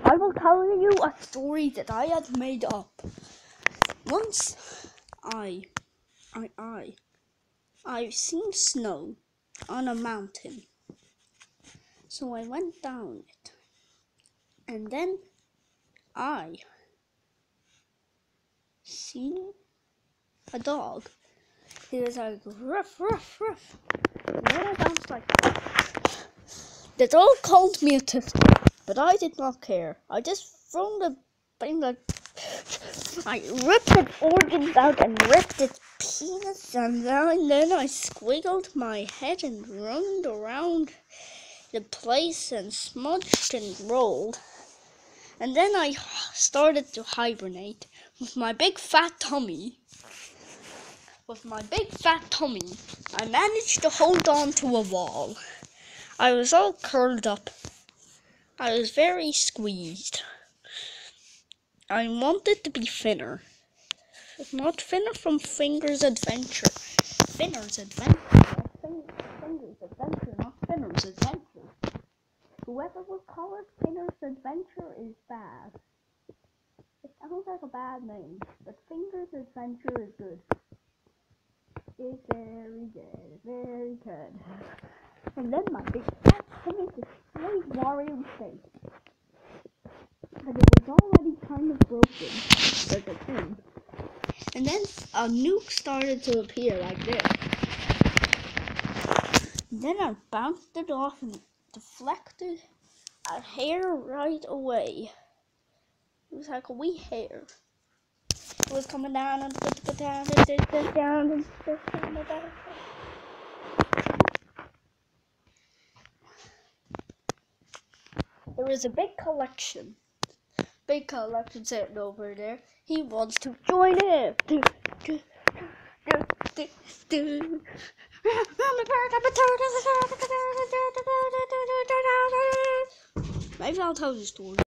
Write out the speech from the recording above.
I will tell you a story that I had made up. Once I've seen snow on a mountain. So I went down it. And then I seen a dog. He was like, ruff, ruff, ruff. And then I bounced like that. The dog called me a tufty, but I did not care. I just threw the thing like, I ripped its organs out and ripped its penis, and then I squiggled my head and roamed around the place and smudged and rolled. And then I started to hibernate with my big fat tummy. I managed to hold on to a wall. I was all curled up. I was very squeezed. I wanted to be thinner. Not thinner from Finger's Adventure. Finger's Adventure. Finger's Adventure, not Finger's Adventure. Whoever would call it Finger's Adventure is bad. It sounds like a bad name, but Finger's Adventure is good. It's very good, very good. And then my big fat tummy displayed Wario face. But it was already kind of broken, like a thing. And then a nuke started to appear like this. And then I bounced it off and deflected a hair right away. It was like a wee hair. It was coming down and down and down and down. There is a big collection sitting over there. He wants to join it. Maybe I'll tell you a story.